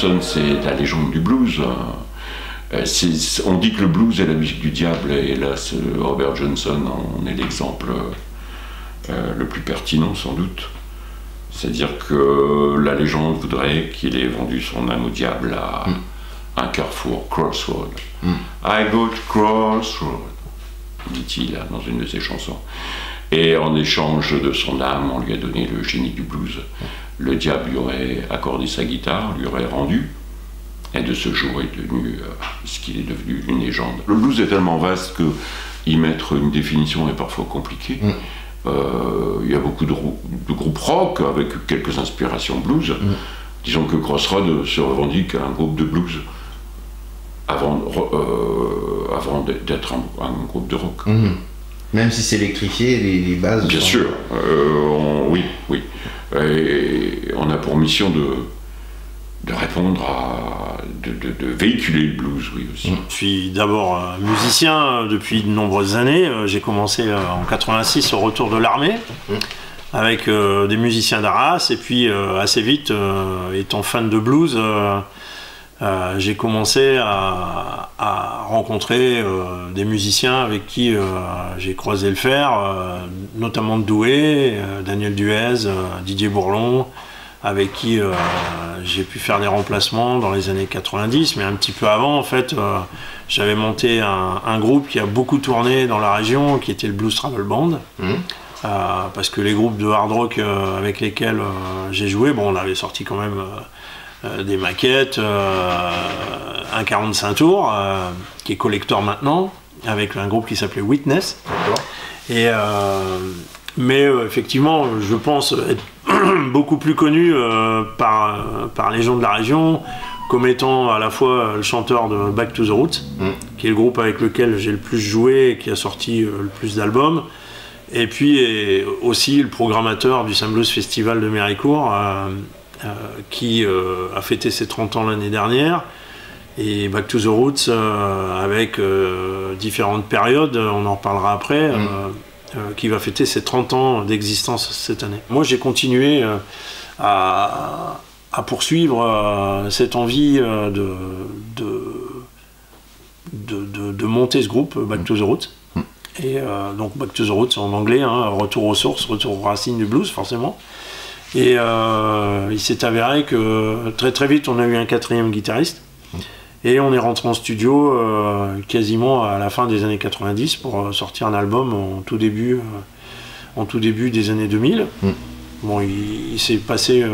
Johnson, c'est la légende du blues. On dit que le blues est la musique du diable, et là, Robert Johnson en est l'exemple le plus pertinent, sans doute. C'est-à-dire que la légende voudrait qu'il ait vendu son âme au diable à un carrefour, Crossroad. I go to Crossroad, dit-il dans une de ses chansons. Et en échange de son âme, on lui a donné le génie du blues. Le diable lui aurait accordé sa guitare, lui aurait rendu, et de ce jour est devenu ce qu'il est devenu, une légende. Le blues est tellement vaste que y mettre une définition est parfois compliqué. Il y a beaucoup de groupes rock avec quelques inspirations blues. Disons que Crossroad se revendique un groupe de blues avant d'être un groupe de rock. Même si c'est électrifié, les bases... Bien sûr, oui. Et on a pour mission de répondre de véhiculer le blues, oui, aussi. Je suis d'abord musicien depuis de nombreuses années. J'ai commencé en 86 au retour de l'armée, avec des musiciens d'Arras, et puis assez vite, étant fan de blues, j'ai commencé à rencontrer des musiciens avec qui j'ai croisé le fer, notamment de Douai, Daniel Duez, Didier Bourlon, avec qui j'ai pu faire des remplacements dans les années 90, mais un petit peu avant, en fait, j'avais monté un groupe qui a beaucoup tourné dans la région, qui était le Blues Travel Band, parce que les groupes de hard rock avec lesquels j'ai joué, bon, on avait sorti quand même des maquettes, un 45 tours, qui est collector maintenant, avec un groupe qui s'appelait Witness. Et mais effectivement, je pense être beaucoup plus connu par les gens de la région comme étant à la fois le chanteur de Back to the Roots, qui est le groupe avec lequel j'ai le plus joué et qui a sorti le plus d'albums, et puis aussi le programmateur du Saint Blues Festival de Méricourt, qui a fêté ses 30 ans l'année dernière, et Back to the Roots avec différentes périodes, on en reparlera après, qui va fêter ses 30 ans d'existence cette année. Moi, j'ai continué à poursuivre cette envie de monter ce groupe, Back to the Roots. Et donc Back to the Roots en anglais, retour aux sources, retour aux racines du blues, forcément. Et il s'est avéré que très vite, on a eu un 4e guitariste. Et on est rentré en studio quasiment à la fin des années 90 pour sortir un album en tout début des années 2000. Bon, il s'est passé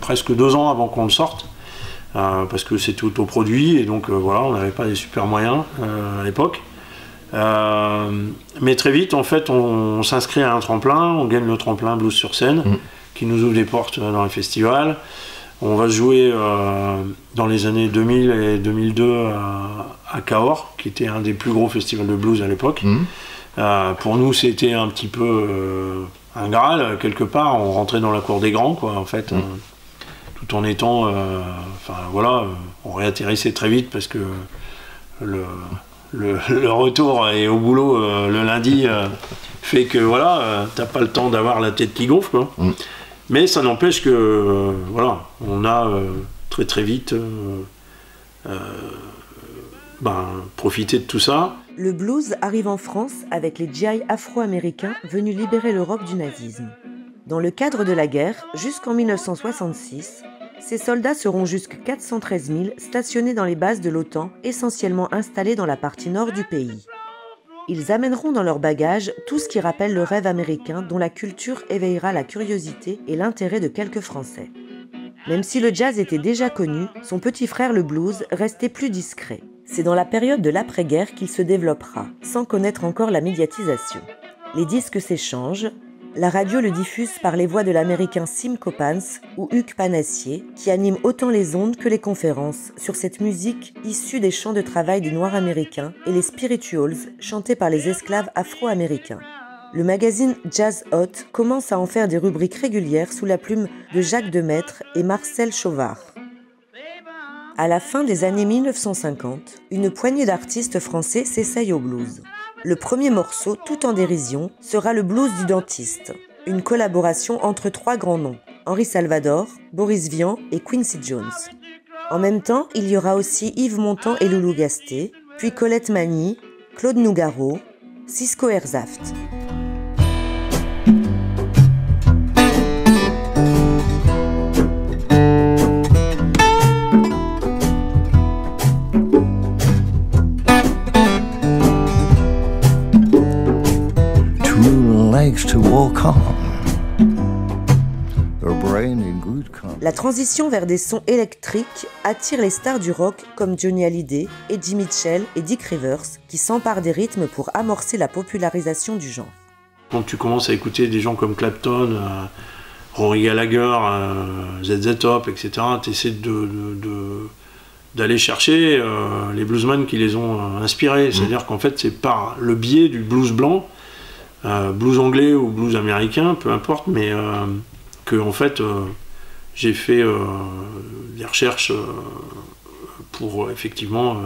presque 2 ans avant qu'on le sorte, parce que c'était autoproduit, et donc voilà, on n'avait pas des super moyens à l'époque. Mais très vite, en fait, on s'inscrit à un tremplin, on gagne le tremplin Blues sur scène, qui nous ouvre des portes dans les festivals. On va jouer dans les années 2000 et 2002 à Cahors, qui était un des plus gros festivals de blues à l'époque. Pour nous, c'était un petit peu un Graal, quelque part. On rentrait dans la cour des grands, quoi, en fait, tout en étant... on réatterrissait très vite parce que le retour et au boulot le lundi fait que, voilà, t'as pas le temps d'avoir la tête qui gonfle, quoi. Mais ça n'empêche que, on a très vite profité de tout ça. Le blues arrive en France avec les GI afro-américains venus libérer l'Europe du nazisme. Dans le cadre de la guerre, jusqu'en 1966, ces soldats seront jusqu'à 413 000 stationnés dans les bases de l'OTAN, essentiellement installées dans la partie nord du pays. Ils amèneront dans leur bagage tout ce qui rappelle le rêve américain dont la culture éveillera la curiosité et l'intérêt de quelques Français. Même si le jazz était déjà connu, son petit frère le blues restait plus discret. C'est dans la période de l'après-guerre qu'il se développera, sans connaître encore la médiatisation. Les disques s'échangent, la radio le diffuse par les voix de l'américain Sim Coppens ou Hugues Panassier, qui animent autant les ondes que les conférences sur cette musique issue des champs de travail des Noirs américains et les spirituals chantés par les esclaves afro-américains. Le magazine Jazz Hot commence à en faire des rubriques régulières sous la plume de Jacques Demaître et Marcel Chauvard. À la fin des années 1950, une poignée d'artistes français s'essayent au blues. Le premier morceau, tout en dérision, sera le blues du dentiste, une collaboration entre 3 grands noms, Henri Salvador, Boris Vian et Quincy Jones. En même temps, il y aura aussi Yves Montand et Loulou Gasté, puis Colette Mani, Claude Nougaro, Cisco Herzaft. La transition vers des sons électriques attire les stars du rock comme Johnny Hallyday, Eddie Mitchell et Dick Rivers qui s'emparent des rythmes pour amorcer la popularisation du genre. Quand tu commences à écouter des gens comme Clapton, Rory Gallagher, ZZ Top, etc., tu essaies d'aller chercher les bluesmen qui les ont inspirés. C'est-à-dire qu'en fait, c'est par le biais du blues blanc, blues anglais ou blues américain, peu importe, mais que en fait j'ai fait des recherches pour effectivement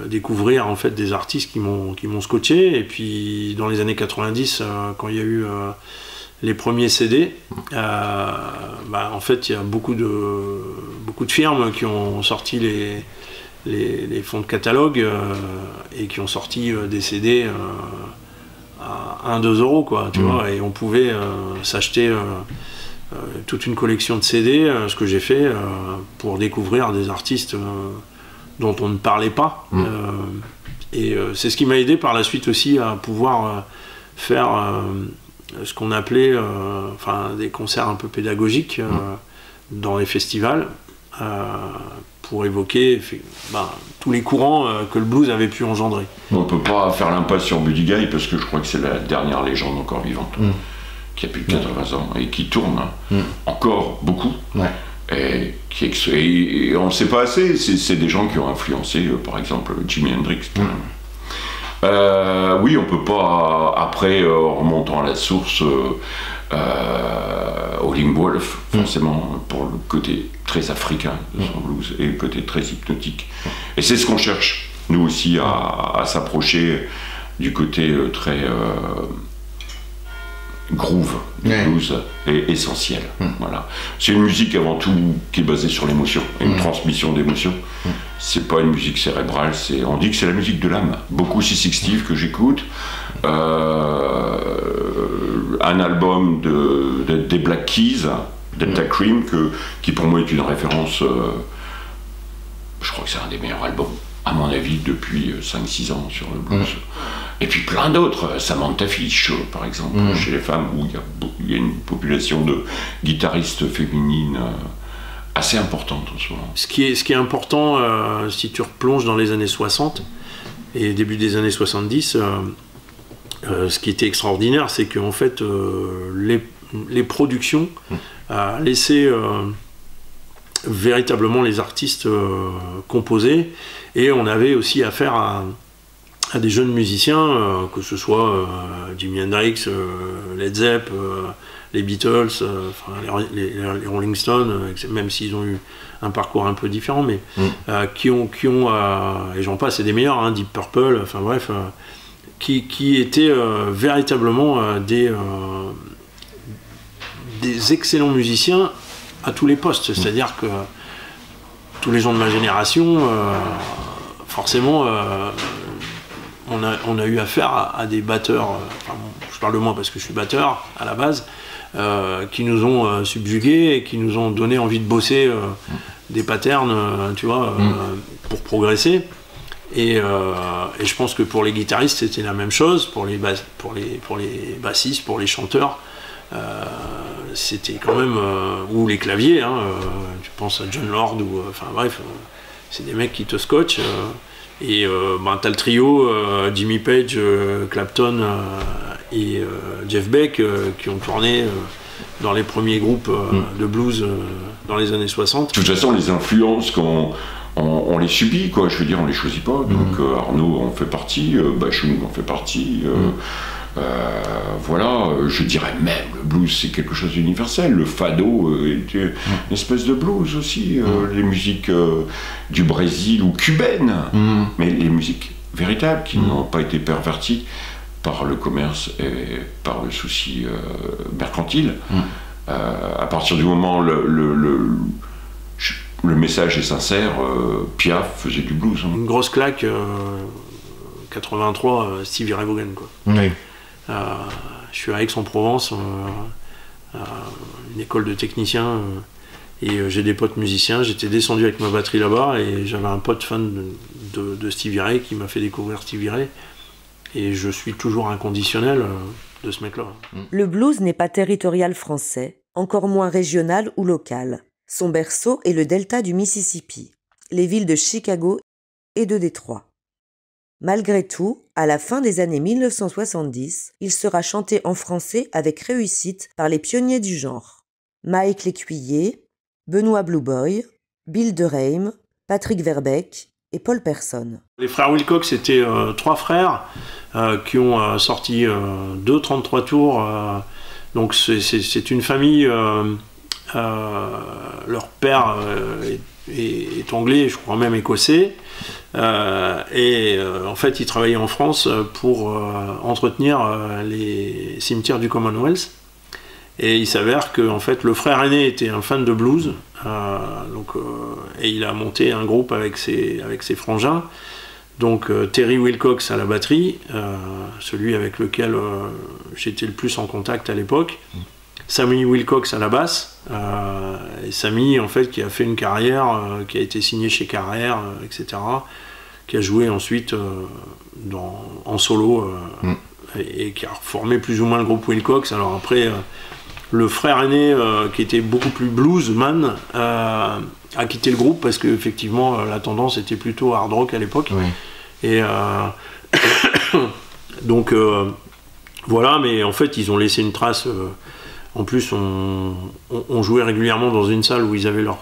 découvrir en fait des artistes qui m'ont scotché. Et puis dans les années 90, quand il y a eu les premiers CD, en fait il y a beaucoup de firmes qui ont sorti les fonds de catalogue et qui ont sorti des CD à 1-2 euros, quoi, tu vois, et on pouvait s'acheter toute une collection de CD, ce que j'ai fait pour découvrir des artistes dont on ne parlait pas. Et c'est ce qui m'a aidé par la suite aussi à pouvoir faire ce qu'on appelait des concerts un peu pédagogiques dans les festivals pour évoquer tous les courants que le blues avait pu engendrer. On ne peut pas faire l'impasse sur Buddy Guy parce que je crois que c'est la dernière légende encore vivante. Qui a plus de 80 ans et qui tourne encore beaucoup. Et on ne sait pas assez, c'est des gens qui ont influencé par exemple Jimi Hendrix. Oui, on ne peut pas, après remontant à la source, Howlin' Wolf, forcément pour le côté très africain de son blues et le côté très hypnotique. Et c'est ce qu'on cherche, nous aussi, à s'approcher du côté très groove du blues est essentiel. Voilà. C'est une musique avant tout qui est basée sur l'émotion, une transmission d'émotion. C'est pas une musique cérébrale, on dit que c'est la musique de l'âme. Beaucoup C6 Steve que j'écoute, un album des Black Keys, Delta Cream, qui pour moi est une référence, je crois que c'est un des meilleurs albums à mon avis depuis 5-6 ans sur le blues. Et puis plein d'autres, Samantha Fish par exemple, chez les femmes, où il y a une population de guitaristes féminines assez importante en ce moment. Ce qui est important, si tu replonges dans les années 60 et début des années 70, ce qui était extraordinaire, c'est qu'en fait les productions laissaient véritablement les artistes composer, et on avait aussi affaire à des jeunes musiciens, que ce soit Jimi Hendrix, Led Zepp, les Beatles, les Rolling Stones, même s'ils ont eu un parcours un peu différent, mais qui ont et j'en passe, c'est des meilleurs, Deep Purple, enfin bref, qui étaient véritablement des excellents musiciens à tous les postes. C'est-à-dire que tous les gens de ma génération, forcément, on a eu affaire à des batteurs, je parle de moi parce que je suis batteur à la base, qui nous ont subjugués et qui nous ont donné envie de bosser des patterns, tu vois, pour progresser. Et je pense que pour les guitaristes c'était la même chose, pour les bassistes, pour les chanteurs, c'était quand même, ou les claviers, tu penses à John Lord, ou enfin bref, c'est des mecs qui te scotchent. Et t'as le trio Jimmy Page, Clapton et Jeff Beck qui ont tourné dans les premiers groupes de blues dans les années 60. De toute façon, les influences, on les subit, quoi. Je veux dire, on les choisit pas. Donc Arnaud en fait partie, Bachung en fait partie. Voilà, je dirais même le blues c'est quelque chose d'universel. Le fado est une espèce de blues aussi. Les musiques du Brésil ou cubaines, mais les musiques véritables qui n'ont pas été perverties par le commerce et par le souci mercantile. À partir du moment le message est sincère. Piaf faisait du blues. Une grosse claque, 83, Stevie Ray Vaughan, quoi. Oui. Je suis à Aix-en-Provence, une école de techniciens, et j'ai des potes musiciens. J'étais descendu avec ma batterie là-bas, et j'avais un pote fan de Stevie Ray qui m'a fait découvrir Stevie Ray. Et je suis toujours inconditionnel de ce mec-là. Le blues n'est pas territorial français, encore moins régional ou local. Son berceau est le delta du Mississippi, les villes de Chicago et de Détroit. Malgré tout, à la fin des années 1970, il sera chanté en français avec réussite par les pionniers du genre. Mike Lécuyer, Benoît Blue Boy, Bill DeReim, Patrick Verbeek et Paul Person. Les frères Wilcox étaient 3 frères qui ont sorti 2-33 tours. Donc c'est une famille, leur père est anglais, je crois même écossais. En fait, il travaillait en France pour entretenir les cimetières du Commonwealth. Et il s'avère que en fait, le frère aîné était un fan de blues, et il a monté un groupe avec ses frangins. Donc Terry Wilcox à la batterie, celui avec lequel j'étais le plus en contact à l'époque. Sammy Wilcox à la basse, et Sammy en fait qui a fait une carrière, qui a été signé chez Carrère, etc., qui a joué ensuite en solo, et qui a formé plus ou moins le groupe Wilcox. Alors après, le frère aîné, qui était beaucoup plus bluesman, a quitté le groupe parce qu'effectivement la tendance était plutôt hard rock à l'époque. Oui. Et donc voilà, mais en fait ils ont laissé une trace. En plus, on jouait régulièrement dans une salle où ils avaient leur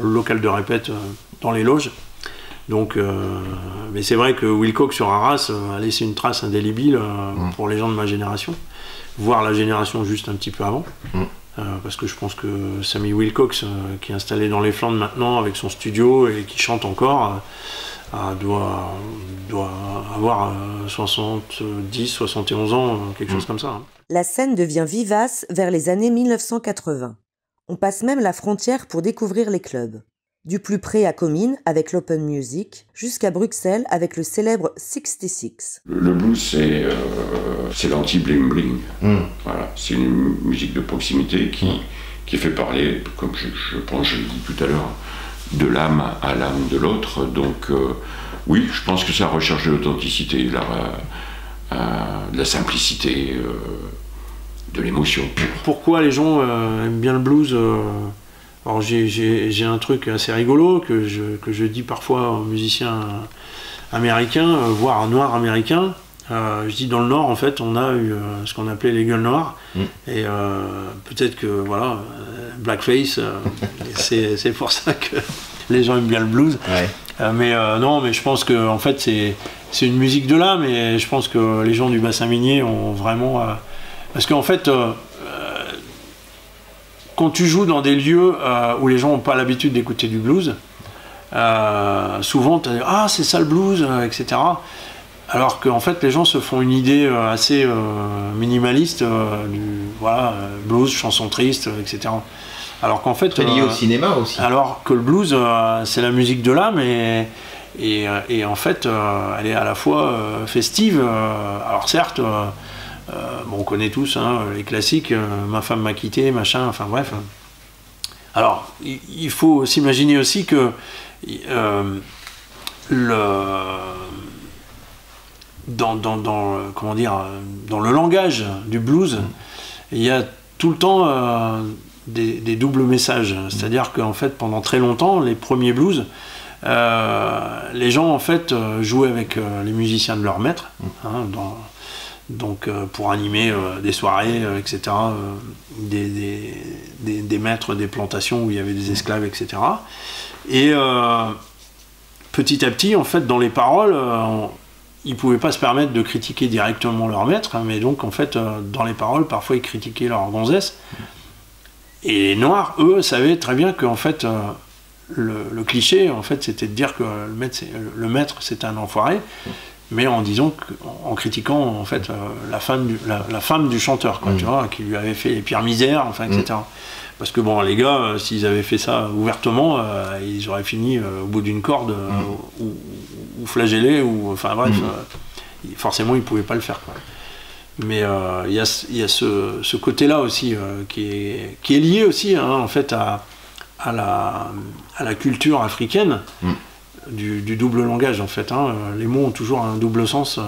local de répète dans les loges. Donc, mais c'est vrai que Wilcox sur Arras a laissé une trace indélébile pour les gens de ma génération, voire la génération juste un petit peu avant. Parce que je pense que Sammy Wilcox, qui est installé dans les Flandres maintenant avec son studio et qui chante encore, doit avoir 70, 71 ans, quelque chose comme ça. La scène devient vivace vers les années 1980. On passe même la frontière pour découvrir les clubs. Du plus près à Comines avec l'Open Music, jusqu'à Bruxelles avec le célèbre 66. Le blues, c'est l'anti-bling-bling. Voilà, c'est une musique de proximité qui fait parler, comme je pense, je l'ai dit tout à l'heure, de l'âme à l'âme de l'autre. Donc oui, je pense que ça recherche de l'authenticité, de la simplicité, de l'émotion. Pourquoi les gens aiment bien le blues? Alors j'ai un truc assez rigolo que je dis parfois aux musiciens américains, voire noirs américains. Je dis dans le Nord, en fait, on a eu ce qu'on appelait les gueules noires. Et peut-être que, voilà, blackface, c'est pour ça que les gens aiment bien le blues. Ouais. Mais je pense que, en fait, c'est une musique de l'âme, et je pense que les gens du bassin minier ont vraiment... parce qu'en fait, quand tu joues dans des lieux où les gens n'ont pas l'habitude d'écouter du blues, souvent, tu dis « Ah, c'est ça le blues », etc. Alors qu'en fait, les gens se font une idée assez minimaliste blues, chanson triste, etc. Alors qu'en fait... Très lié au cinéma aussi. Alors que le blues, c'est la musique de l'âme, et en fait, elle est à la fois festive. Alors certes, on connaît tous les classiques, ma femme m'a quitté, machin, enfin bref. Alors, il faut s'imaginer aussi que dans le langage du blues, il y a tout le temps des doubles messages. C'est-à-dire qu'en fait, pendant très longtemps, les premiers blues, les gens en fait jouaient avec les musiciens de leur maître, donc pour animer des soirées, etc., des maîtres des plantations où il y avait des esclaves, etc. Et petit à petit, en fait, dans les paroles, ils ne pouvaient pas se permettre de critiquer directement leur maître, mais donc, en fait, dans les paroles, parfois, ils critiquaient leur gonzesse. Et les Noirs, eux, savaient très bien qu'en fait, le cliché, en fait, c'était de dire que le maître, c'était un enfoiré. mais en disant en critiquant en fait la femme du chanteur, quoi, tu vois, qui lui avait fait les pires misères, enfin, etc. Parce que bon, les gars, s'ils avaient fait ça ouvertement, ils auraient fini au bout d'une corde ou flagellés, ou enfin bref, forcément ils pouvaient pas le faire, quoi. Mais il y a ce côté-là aussi qui est lié aussi, hein, en fait à la culture africaine. Du double langage, en fait, hein. Les mots ont toujours un double sens,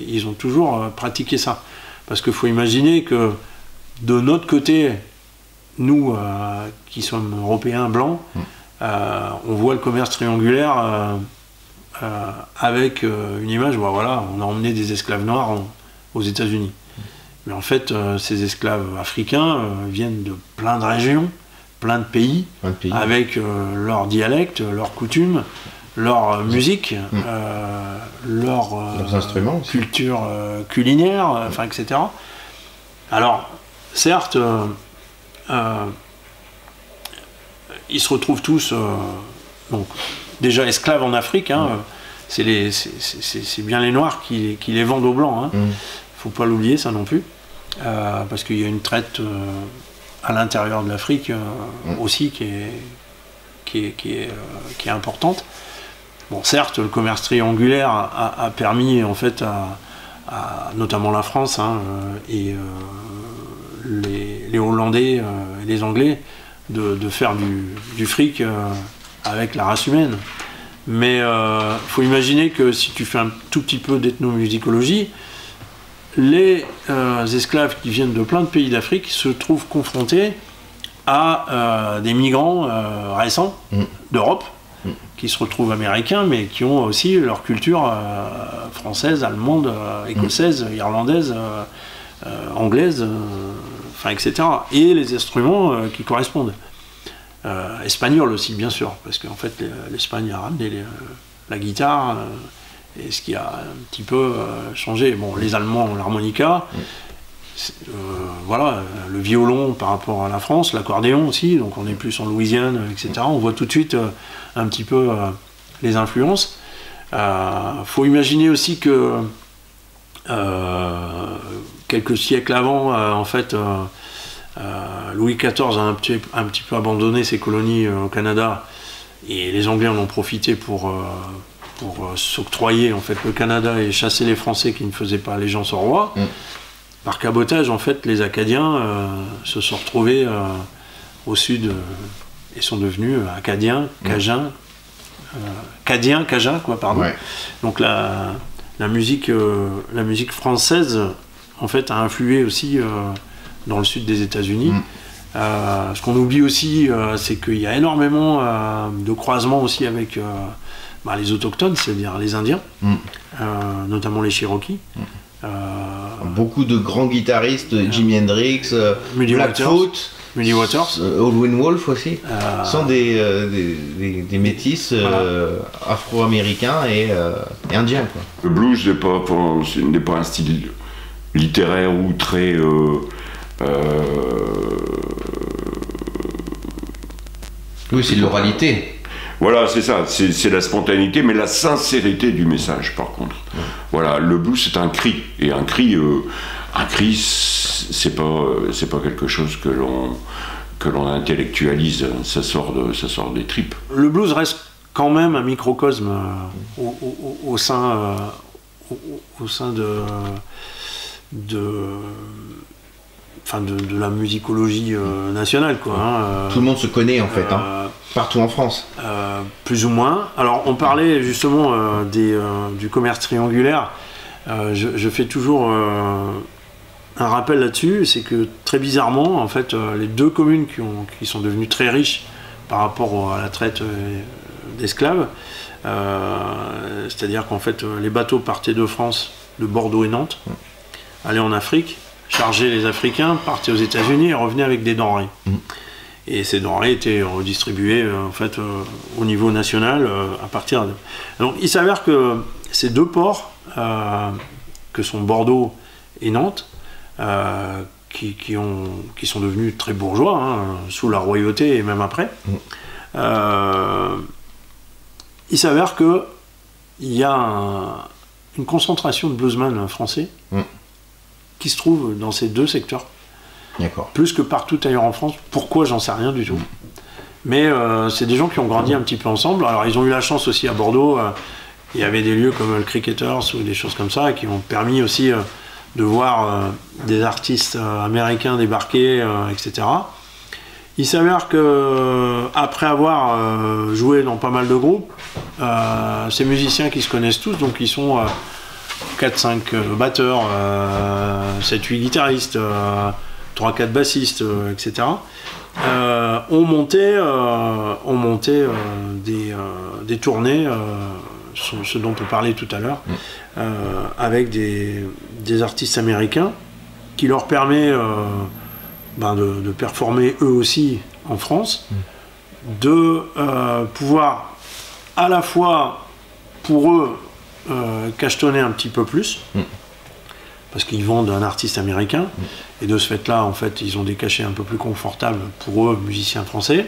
ils ont toujours pratiqué ça. Parce qu'il faut imaginer que de notre côté, nous qui sommes européens blancs, on voit le commerce triangulaire avec une image, voilà, on a emmené des esclaves noirs aux États-Unis. Mais en fait, ces esclaves africains viennent de plein de régions, plein de pays. Avec leurs dialectes, leurs coutumes, leur musique, leur instruments, culture culinaire, enfin, etc. Alors, certes, ils se retrouvent tous donc, déjà esclaves en Afrique, hein, c'est bien les Noirs qui les vendent aux Blancs. Hein. Faut pas l'oublier, ça non plus, parce qu'il y a une traite à l'intérieur de l'Afrique aussi qui est importante. Bon, certes, le commerce triangulaire a permis, en fait, à notamment la France, hein, et les Hollandais et les Anglais, de faire du fric avec la race humaine. Mais faut imaginer que si tu fais un tout petit peu d'ethnomusicologie, les esclaves qui viennent de plein de pays d'Afrique se trouvent confrontés à des migrants récents d'Europe, qui se retrouvent américains, mais qui ont aussi leur culture française, allemande, écossaise, irlandaise, anglaise, enfin, etc. Et les instruments qui correspondent. Espagnol aussi, bien sûr, parce qu'en fait, l'Espagne a ramené la guitare, et ce qui a un petit peu changé. Bon, les Allemands ont l'harmonica, voilà, le violon par rapport à la France, l'accordéon aussi, donc on est plus en Louisiane, etc. On voit tout de suite un petit peu les influences. Faut imaginer aussi que quelques siècles avant, en fait, Louis XIV a un petit peu abandonné ses colonies au Canada, et les Anglais en ont profité pour s'octroyer en fait le Canada et chasser les Français qui ne faisaient pas allégeance au roi. Par cabotage, en fait, les Acadiens se sont retrouvés au sud et sont devenus Acadiens, Cajuns, Cajuns, quoi, pardon. Ouais. Donc la musique française, en fait, a influé aussi dans le sud des États-Unis. Ce qu'on oublie aussi, c'est qu'il y a énormément de croisements aussi avec les autochtones, c'est-à-dire les Indiens, notamment les Cherokees. Beaucoup de grands guitaristes, Jimi Hendrix, Blackfoot, Muddy Waters, Howlin' Wolf aussi, sont des métis afro-américains et indiens, quoi. Le blues n'est pas un style littéraire ou très oui, c'est l'oralité. Voilà, c'est ça, c'est la spontanéité, mais la sincérité du message, par contre. Voilà, le blues, c'est un cri, et un cri, c'est pas quelque chose que l'on intellectualise, ça sort des tripes. Le blues reste quand même un microcosme au sein de la musicologie nationale, quoi. Tout le monde se connaît, en fait, partout en France. Plus ou moins. Alors, on parlait justement du commerce triangulaire. Je fais toujours un rappel là-dessus, c'est que très bizarrement, en fait, les deux communes qui sont devenues très riches par rapport à la traite d'esclaves, c'est-à-dire qu'en fait, les bateaux partaient de France, de Bordeaux et Nantes, allaient en Afrique, chargeaient les Africains, partaient aux États-Unis et revenaient avec des denrées. Et ces denrées étaient redistribuées en fait, au niveau national à partir de... Donc il s'avère que ces deux ports, que sont Bordeaux et Nantes, qui sont devenus très bourgeois, sous la royauté et même après, il s'avère qu'il y a une concentration de bluesman français qui se trouve dans ces deux secteurs. D'accord. Plus que partout ailleurs en France. Pourquoi, j'en sais rien du tout. Mais c'est des gens qui ont grandi un petit peu ensemble. Alors ils ont eu la chance aussi à Bordeaux, il y avait des lieux comme le Cricketers ou des choses comme ça qui ont permis aussi de voir des artistes américains débarquer, etc. Il s'avère que après avoir joué dans pas mal de groupes, ces musiciens qui se connaissent tous, donc ils sont 4-5 batteurs, 7-8 guitaristes, 3-4 bassistes, etc., ont monté des tournées, ce dont on parlait tout à l'heure, avec des artistes américains, qui leur permet de performer eux aussi en France, de pouvoir à la fois pour eux cachetonner un petit peu plus, parce qu'ils vendent un artiste américain, et de ce fait-là, en fait, ils ont des cachets un peu plus confortables pour eux, musiciens français.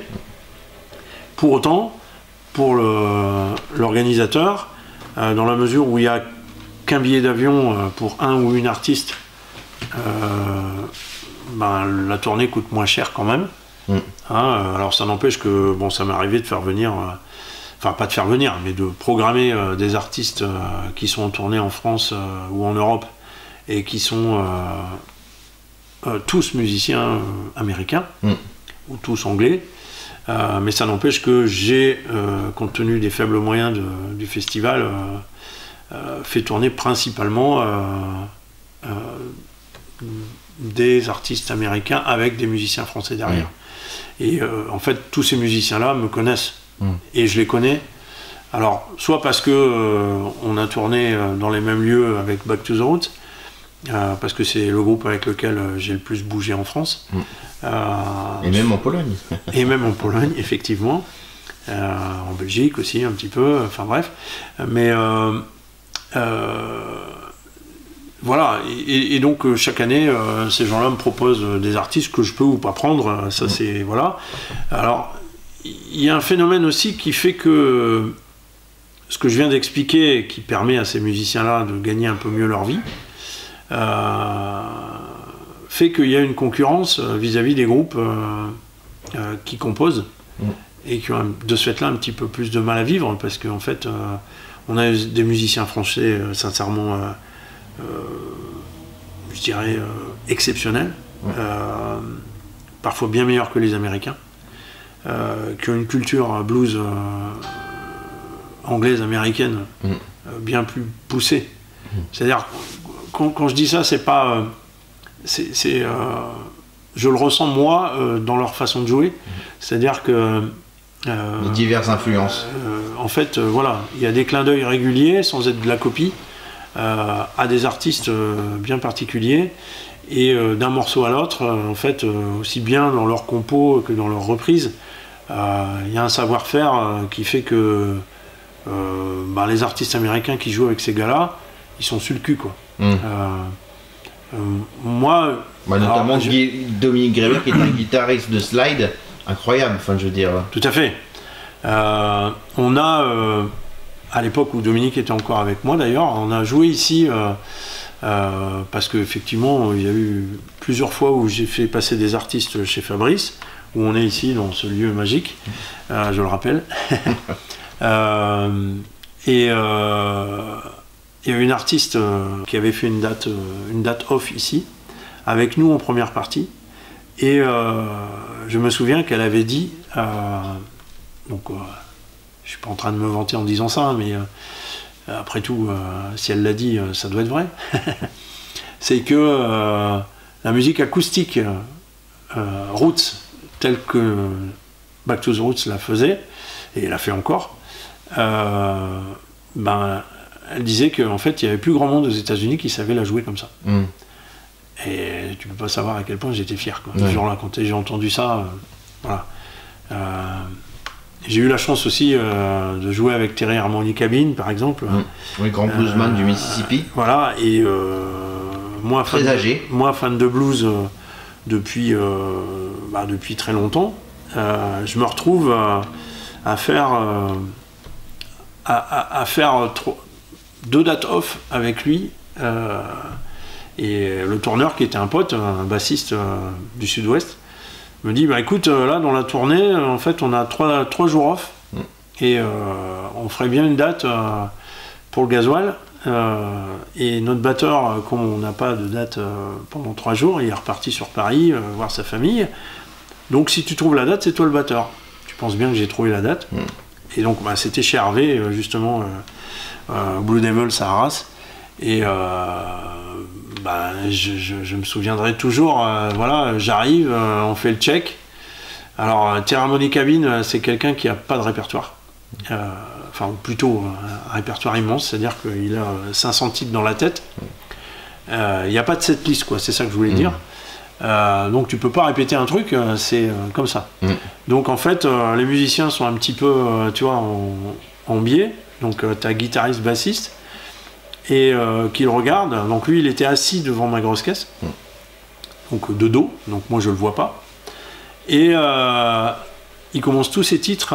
Pour autant, pour l'organisateur, dans la mesure où il n'y a qu'un billet d'avion pour un ou une artiste, la tournée coûte moins cher quand même. Alors ça n'empêche que ça m'est arrivé de faire venir, enfin pas de faire venir, mais de programmer des artistes qui sont en tournée en France ou en Europe et qui sont tous musiciens américains ou tous anglais. Mais ça n'empêche que j'ai, compte tenu des faibles moyens du festival, fait tourner principalement des artistes américains avec des musiciens français derrière. Et en fait, tous ces musiciens-là me connaissent. Et je les connais. Alors, soit parce que on a tourné dans les mêmes lieux avec Back to the Roots, parce que c'est le groupe avec lequel j'ai le plus bougé en France. Et même en Pologne. Et même en Pologne, effectivement. En Belgique aussi, un petit peu. Enfin bref. Mais voilà. Et donc, chaque année, ces gens-là me proposent des artistes que je peux ou pas prendre. Ça, c'est... Voilà. Alors, il y a un phénomène aussi qui fait que ce que je viens d'expliquer, qui permet à ces musiciens-là de gagner un peu mieux leur vie, fait qu'il y a une concurrence vis-à-vis des groupes qui composent et qui ont de ce fait-là un petit peu plus de mal à vivre, parce qu'en fait on a des musiciens français sincèrement je dirais exceptionnels, parfois bien meilleurs que les Américains, qui ont une culture blues anglaise, américaine bien plus poussée. C'est-à-dire, quand je dis ça, c'est pas... je le ressens moi dans leur façon de jouer. C'est-à-dire que... les diverses influences. En fait, voilà, il y a des clins d'œil réguliers, sans être de la copie, à des artistes bien particuliers. Et d'un morceau à l'autre, en fait, aussi bien dans leur compo que dans leur reprise, il y a un savoir-faire qui fait que les artistes américains qui jouent avec ces gars-là, ils sont sur le cul, quoi. Moi... notamment alors, Dominique Grévet, qui est un guitariste de slide, incroyable, enfin je veux dire... Tout à fait. On a, à l'époque où Dominique était encore avec moi d'ailleurs, on a joué ici, parce qu'effectivement, il y a eu plusieurs fois où j'ai fait passer des artistes chez Fabrice, où on est ici dans ce lieu magique, je le rappelle. Il y a une artiste qui avait fait une date off ici, avec nous en première partie, et je me souviens qu'elle avait dit, donc je suis pas en train de me vanter en disant ça, mais après tout, si elle l'a dit, ça doit être vrai, c'est que la musique acoustique Roots, telle que Back to the Roots la faisait, et la fait encore, elle disait qu'en fait, il n'y avait plus grand monde aux États-Unis qui savait la jouer comme ça. Et tu peux pas savoir à quel point j'étais fier, quoi. Ce jour-là, quand j'ai entendu ça, voilà. J'ai eu la chance aussi de jouer avec Terry Harmony Cabin, par exemple. Oui, grand bluesman du Mississippi. Voilà, et moi, très âgé. Moi, fan de blues depuis très longtemps, je me retrouve à faire 2 dates off avec lui. Et le tourneur, qui était un pote, un bassiste du Sud-Ouest, me dit bah écoute, là dans la tournée, en fait on a 3 jours off et on ferait bien une date pour le gasoil. Et notre batteur, comme on n'a pas de date pendant 3 jours, il est reparti sur Paris voir sa famille. Donc si tu trouves la date, c'est toi le batteur. Tu penses bien que j'ai trouvé la date. Et donc bah, c'était chez Hervé, justement, Blue Devils à Arras. Et bah, je me souviendrai toujours, voilà, j'arrive, on fait le check. Alors Thermony Cabin, c'est quelqu'un qui n'a pas de répertoire. Enfin plutôt un répertoire immense, c'est-à-dire qu'il a 500 titres dans la tête. Il n'y a pas de setlist, quoi, c'est ça que je voulais dire. Donc tu peux pas répéter un truc, c'est comme ça. Donc en fait, les musiciens sont un petit peu, tu vois, en biais. Donc tu as guitariste, bassiste, et qui le regarde. Donc lui, il était assis devant ma grosse caisse, donc de dos, donc moi je le vois pas. Et il commence tous ses titres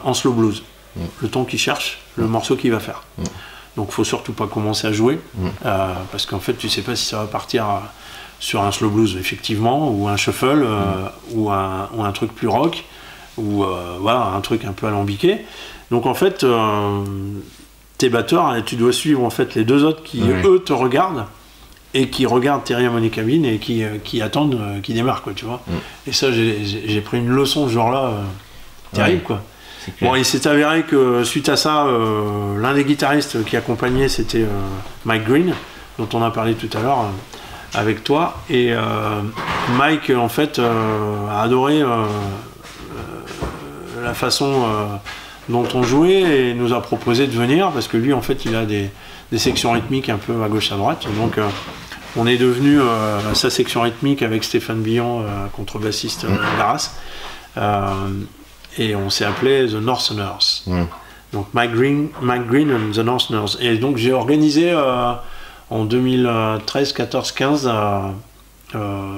en slow blues, le ton qu'il cherche, le morceau qu'il va faire. Donc faut surtout pas commencer à jouer, parce qu'en fait tu sais pas si ça va partir sur un slow blues effectivement, ou un shuffle, ou un truc plus rock, ou voilà, un truc un peu alambiqué. Donc en fait, tes batteurs, tu dois suivre en fait les 2 autres qui eux te regardent, et qui regardent Thermony Cabin et qui attendent qu'il démarre, quoi, tu vois. Et ça, j'ai pris une leçon ce jour-là terrible, quoi. Bon, il s'est avéré que suite à ça, l'un des guitaristes qui accompagnait, c'était Mike Green, dont on a parlé tout à l'heure avec toi. Et Mike, en fait, a adoré la façon dont on jouait et nous a proposé de venir, parce que lui, en fait, il a des sections rythmiques un peu à gauche à droite. Donc, on est devenu sa section rythmique avec Stéphane Billon, contrebassiste d'Arras. Et on s'est appelé The Northerners. Donc Mike Green and The Northerners. Et donc j'ai organisé en 2013, 14, 15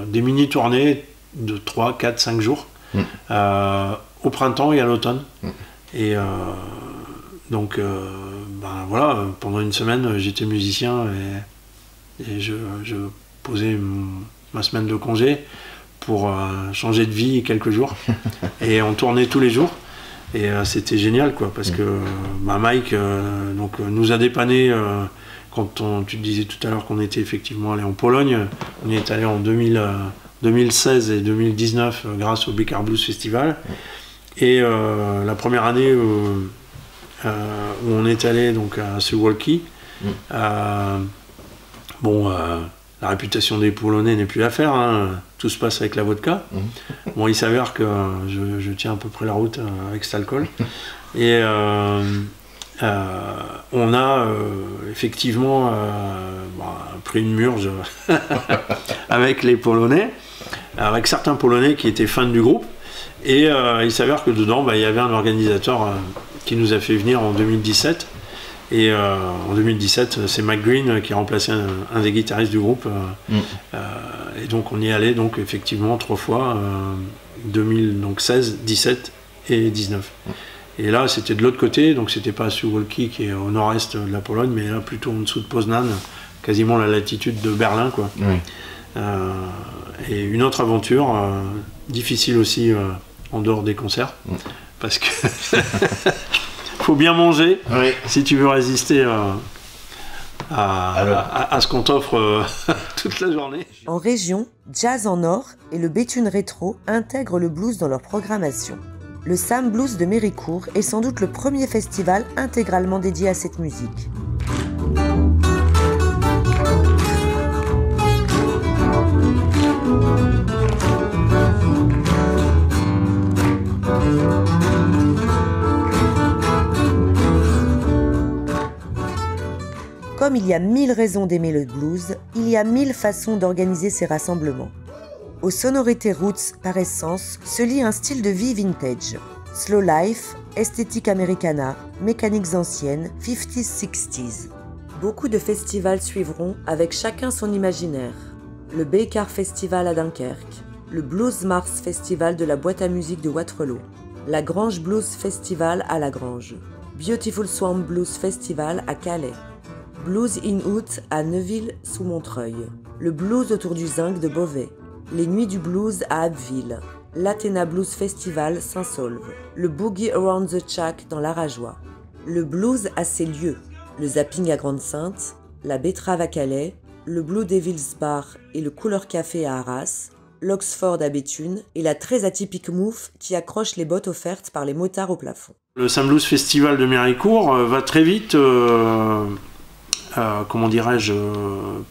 des mini-tournées de 3, 4, 5 jours au printemps et à l'automne. Et donc ben voilà, pendant une semaine j'étais musicien et je posais ma semaine de congé pour changer de vie quelques jours. Et on tournait tous les jours. Et c'était génial, quoi, parce que Mike donc, nous a dépanné quand tu te disais tout à l'heure qu'on était effectivement allé en Pologne. On y est allé en 2016 et 2019 grâce au Big Car Blues Festival. Et la première année où on est allé donc, à Suwałki, bon, la réputation des Polonais n'est plus à faire, hein. Tout se passe avec la vodka. Bon, il s'avère que je tiens à peu près la route avec cet alcool. Et on a effectivement pris une murge avec les Polonais, avec certains Polonais qui étaient fans du groupe. Et il s'avère que dedans, il y avait un organisateur qui nous a fait venir en 2017. Et en 2017, c'est Mike Green qui a remplacé un des guitaristes du groupe. Et donc on y est allé donc, effectivement 3 fois, 2016, 17 et 19. Et là c'était de l'autre côté, donc c'était pas à Suwałki qui est au nord-est de la Pologne, mais là plutôt en dessous de Poznan, quasiment la latitude de Berlin, quoi. Et une autre aventure, difficile aussi en dehors des concerts, parce que faut bien manger si tu veux résister à ce qu'on t'offre toute la journée. En région, Jazz en Or et le Béthune Rétro intègrent le blues dans leur programmation. Le Sam Blues de Méricourt est sans doute le premier festival intégralement dédié à cette musique. Comme il y a 1000 raisons d'aimer le blues, il y a 1000 façons d'organiser ces rassemblements. Aux sonorités roots par essence se lie un style de vie vintage. Slow life, esthétique americana, mécaniques anciennes, 50s, 60s. Beaucoup de festivals suivront avec chacun son imaginaire. Le Baycar Festival à Dunkerque, le Blues Mars Festival de la boîte à musique de Waterloo, la Grange Blues Festival à La Grange, Beautiful Swamp Blues Festival à Calais, Blues in Août à Neuville-sous-Montreuil, le blues autour du Zinc de Beauvais, les Nuits du Blues à Abbeville, l'Athena Blues Festival Saint-Saulve, le Boogie Around the Shack dans l'Arajois, le blues à ses lieux, le Zapping à Grande-Sainte, la Betrave à Calais, le Blue Devils Bar et le Couleur Café à Arras, l'Oxford à Béthune et la très atypique Mouffe qui accroche les bottes offertes par les motards au plafond. Le Sam Blues Festival de Méricourt va très vite,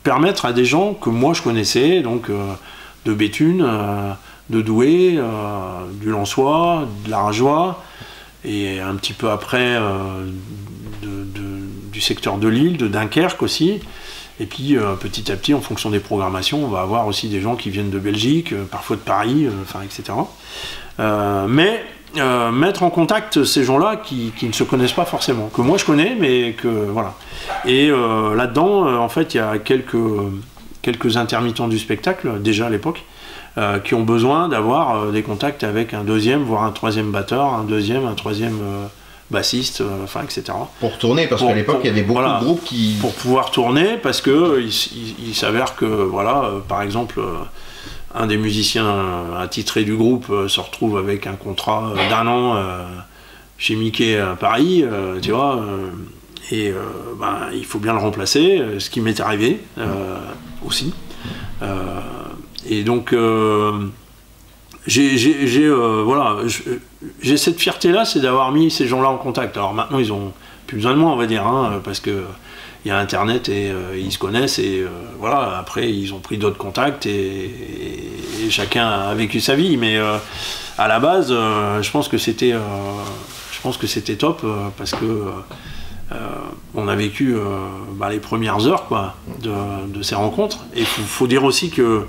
permettre à des gens que moi je connaissais, donc de Béthune, de Douai, du Lensois, de l'Arajois, et un petit peu après du secteur de Lille, de Dunkerque aussi. Et puis petit à petit, en fonction des programmations, on va avoir aussi des gens qui viennent de Belgique, parfois de Paris, etc. Mais mettre en contact ces gens-là qui ne se connaissent pas forcément, que moi je connais, mais que voilà. Et là-dedans, en fait, il y a quelques intermittents du spectacle, déjà à l'époque, qui ont besoin d'avoir des contacts avec un deuxième, voire un troisième batteur, un troisième bassiste, etc. Pour tourner, parce qu'à l'époque, il y avait beaucoup de groupes qui... Pour pouvoir tourner, parce que il s'avère que, par exemple, un des musiciens attitrés du groupe se retrouve avec un contrat d'1 an chez Mickey à Paris, tu vois, et il faut bien le remplacer, ce qui m'est arrivé aussi. Et donc, j'ai cette fierté-là, c'est d'avoir mis ces gens-là en contact. Alors maintenant, ils ont plus besoin de moi, on va dire, parce que il y a Internet et ils se connaissent et après ils ont pris d'autres contacts et chacun a vécu sa vie. Mais à la base, je pense que c'était top parce que on a vécu les premières heures de ces rencontres. Et il faut dire aussi que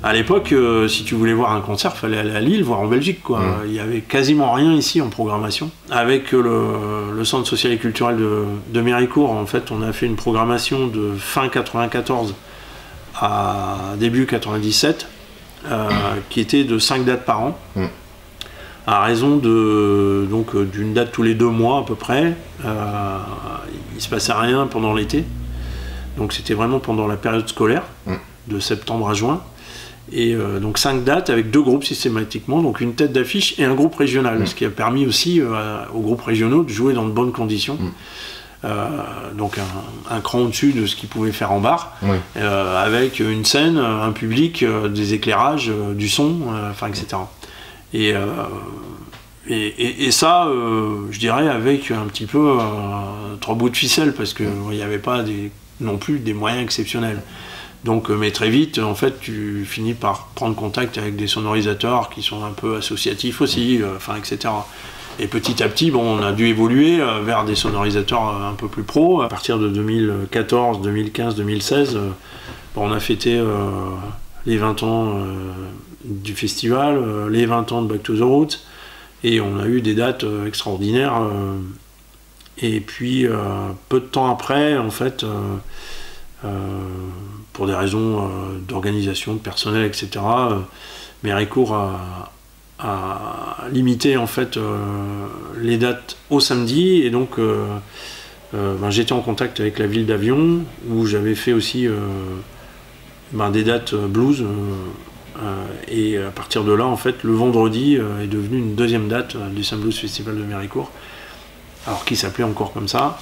à l'époque, si tu voulais voir un concert, il fallait aller à Lille, voire en Belgique. Il n'y avait quasiment rien ici en programmation. Avec le Centre social et culturel de Méricourt, en fait, on a fait une programmation de fin 94 à début 97, qui était de 5 dates par an. À raison d'une date tous les 2 mois à peu près. Il ne se passait rien pendant l'été. Donc c'était vraiment pendant la période scolaire, de septembre à juin. Et donc 5 dates avec 2 groupes systématiquement, donc une tête d'affiche et un groupe régional, ce qui a permis aussi aux groupes régionaux de jouer dans de bonnes conditions. Donc un cran au-dessus de ce qu'ils pouvaient faire en bar, avec une scène, un public, des éclairages, du son, etc. Et ça, je dirais, avec un petit peu 3 bouts de ficelle, parce qu'il n'y avait pas non plus des moyens exceptionnels. Donc, mais très vite, en fait, tu finis par prendre contact avec des sonorisateurs qui sont un peu associatifs aussi, etc. Et petit à petit, on a dû évoluer vers des sonorisateurs un peu plus pros. À partir de 2014, 2015, 2016, on a fêté les 20 ans du festival, les 20 ans de Back to the Roots, et on a eu des dates extraordinaires. Et puis, peu de temps après, en fait, pour des raisons d'organisation, de personnel, etc., Méricourt a limité en fait les dates au samedi, et donc j'étais en contact avec la ville d'Avion, où j'avais fait aussi des dates blues, et à partir de là, en fait, le vendredi est devenu une deuxième date du Sam Blues Festival de Méricourt, alors qui s'appelait encore comme ça,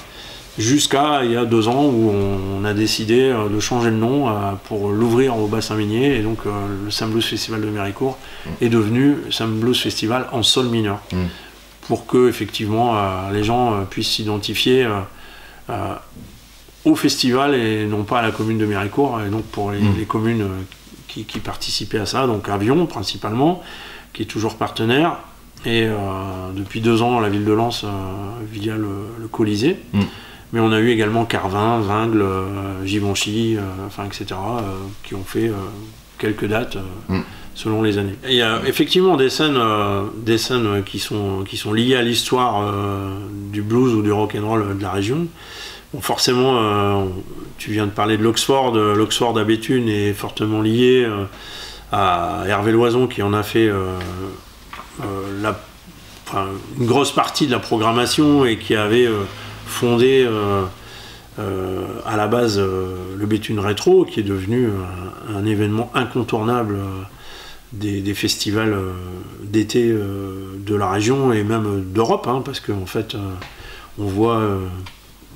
jusqu'à il y a 2 ans où on a décidé de changer le nom pour l'ouvrir au Bas-Saint-Minier, et donc le Sam Blues Festival de Méricourt est devenu Sam Blues Festival en sol mineur, pour que effectivement les gens puissent s'identifier au festival et non pas à la commune de Méricourt, et donc pour les communes qui participaient à ça, donc Avion principalement, qui est toujours partenaire, et depuis 2 ans la ville de Lens via le Colisée. Mais on a eu également Carvin, Vingles, Givenchy, etc., qui ont fait quelques dates selon les années. Et il y a effectivement des scènes qui sont liées à l'histoire du blues ou du rock'n'roll de la région. Bon, forcément, tu viens de parler de l'Oxford. L'Oxford à Béthune est fortement lié à Hervé Loison, qui en a fait une grosse partie de la programmation, et qui avait fondé à la base le Béthune Rétro, qui est devenu un événement incontournable des festivals d'été de la région et même d'Europe, hein, parce qu'en fait on voit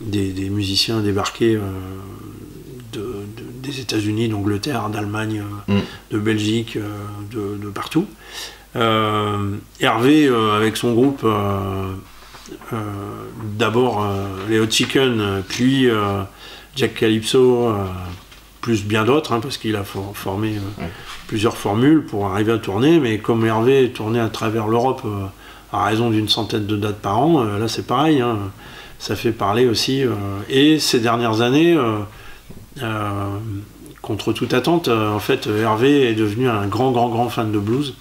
des musiciens débarquer des États-Unis, d'Angleterre, d'Allemagne, de Belgique, de partout. Hervé avec son groupe, d'abord les Hot Chicken, puis Jack Calypso, plus bien d'autres, hein, parce qu'il a formé plusieurs formules pour arriver à tourner, mais comme Hervé tournait à travers l'Europe à raison d'une centaine de dates par an, là c'est pareil, hein, ça fait parler aussi. Et ces dernières années, contre toute attente, en fait, Hervé est devenu un grand fan de blues.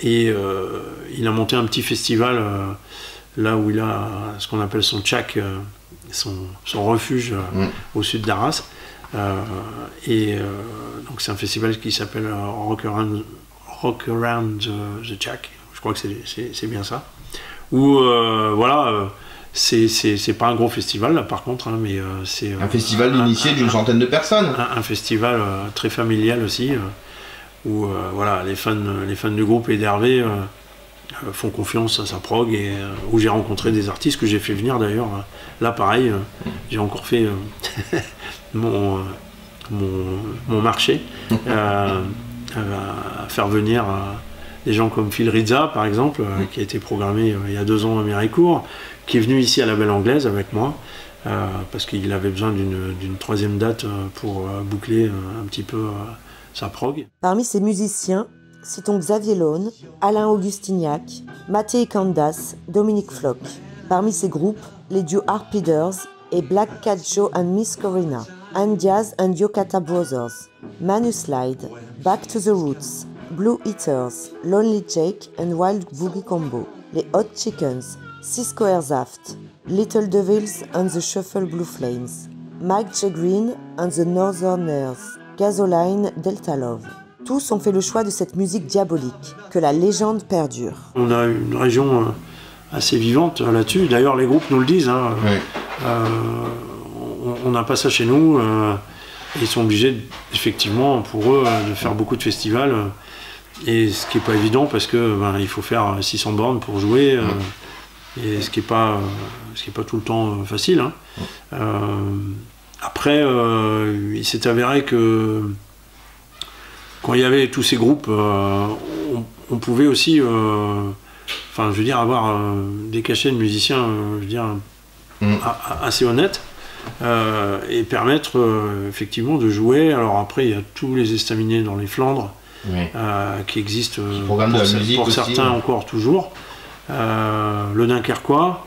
Et il a monté un petit festival là où il a ce qu'on appelle son shack, son refuge au sud d'Arras. Donc c'est un festival qui s'appelle Rock Around the Shack, je crois que c'est bien ça. Où voilà, c'est pas un gros festival là par contre, hein, mais c'est un festival initié d'une centaine de personnes. Un festival très familial aussi, où voilà, les fans du groupe et d'Hervé font confiance à sa prog, et où j'ai rencontré des artistes que j'ai fait venir d'ailleurs. Là pareil, j'ai encore fait mon marché à faire venir des gens comme Phil Rizza par exemple, qui a été programmé il y a 2 ans à Méricourt, qui est venu ici à la Belle Anglaise avec moi, parce qu'il avait besoin d'une 3e date pour boucler un petit peu sa prog. Parmi ces musiciens, citons Xavier Laune, Alain Augustignac, Mattei Candas, Dominique Floch. Parmi ces groupes, les duos Harpiders et Black Cat Joe and Miss Corina, Andiaz and Yokata Brothers, Manu Slide, Back to the Roots, Blue Eaters, Lonely Jake and Wild Boogie Combo, les Hot Chickens, Cisco Airzaft, Little Devils and the Shuffle Blue Flames, Mike J. Green and the Northerners, Gasoline, Delta Love. Tous ont fait le choix de cette musique diabolique, que la légende perdure. On a une région assez vivante là-dessus, d'ailleurs les groupes nous le disent, hein. On n'a pas ça chez nous, ils sont obligés, effectivement, pour eux, de faire beaucoup de festivals, et ce qui n'est pas évident parce que il faut faire 600 bornes pour jouer, et ce qui n'est pas tout le temps facile, hein. Après, il s'est avéré que quand il y avait tous ces groupes, on pouvait aussi, je veux dire, avoir des cachets de musiciens, je veux dire, assez honnêtes, et permettre effectivement de jouer. Alors après, il y a tous les estaminets dans les Flandres qui existent pour certains encore toujours. Le Dunkerquois,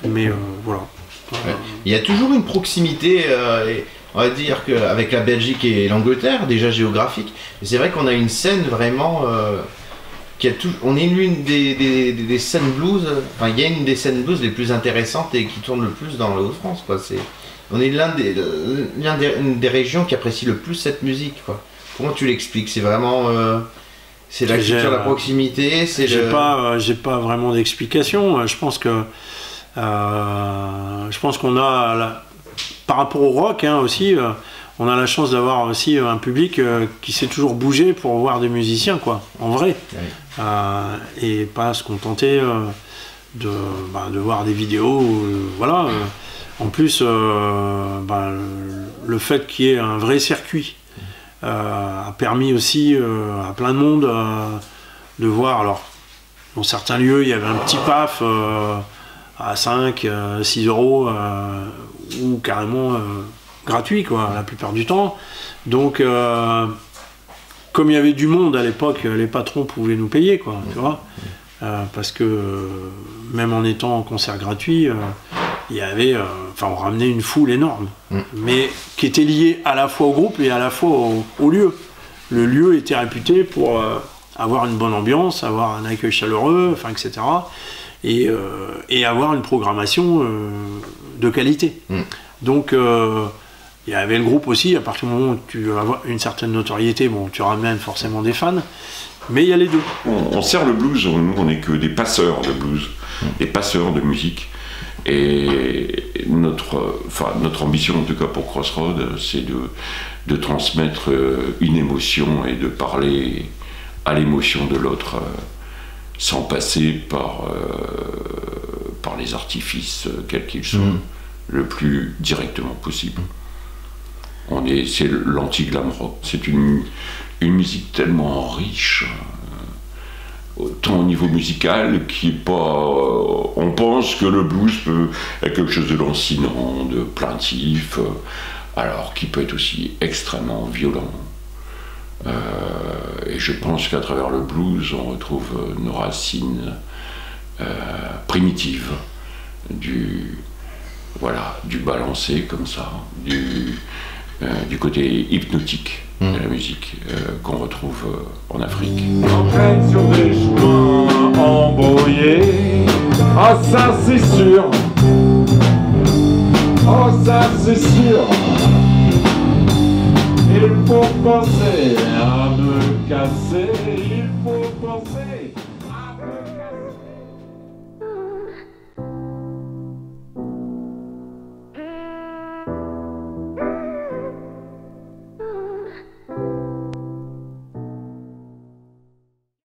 mais voilà. Il y a toujours une proximité, on va dire, avec la Belgique et l'Angleterre, déjà géographique. Mais c'est vrai qu'on a une scène vraiment on est l'une des scènes blues. Enfin, il y a une des scènes blues les plus intéressantes et qui tourne le plus dans le Haut-de-France, quoi. On est l'une des régions qui apprécie le plus cette musique, quoi. Comment tu l'expliques? C'est vraiment c'est la culture, la proximité. J'ai pas vraiment d'explication. Je pense qu'on a, par rapport au rock, hein, aussi, on a la chance d'avoir aussi un public qui s'est toujours bougé pour voir des musiciens, quoi, en vrai, et pas se contenter de voir des vidéos, voilà. En plus, le fait qu'il y ait un vrai circuit a permis aussi à plein de monde de voir. Alors, dans certains lieux, il y avait un petit PAF à 5, 6 euros, ou carrément gratuit, quoi, la plupart du temps. Donc, comme il y avait du monde à l'époque, les patrons pouvaient nous payer, quoi, tu vois, parce que même en étant en concert gratuit, il y avait, on ramenait une foule énorme, mais qui était liée à la fois au groupe et à la fois au lieu. Le lieu était réputé pour avoir une bonne ambiance, avoir un accueil chaleureux, etc. Et avoir une programmation de qualité. Donc il y avait le groupe aussi. À partir du moment où tu as une certaine notoriété, tu ramènes forcément des fans, mais il y a les deux. On sert le blues, nous on n'est que des passeurs de blues, des passeurs de musique. Et notre ambition, en tout cas pour Crossroads, c'est de transmettre une émotion et de parler à l'émotion de l'autre sans passer par les artifices, quels qu'ils soient, le plus directement possible. C'est l'anti-glam rock. C'est une musique tellement riche, autant au niveau musical, qui est pas. On pense que le blues peut être quelque chose de lancinant, de plaintif, alors qu'il peut être aussi extrêmement violent. Et je pense qu'à travers le blues, on retrouve nos racines primitives, du balancé comme ça, du côté hypnotique de la musique qu'on retrouve en Afrique. On traîne sur des chemins embrouillés, ah ça c'est sûr, oh ça c'est sûr. Il faut penser à me casser.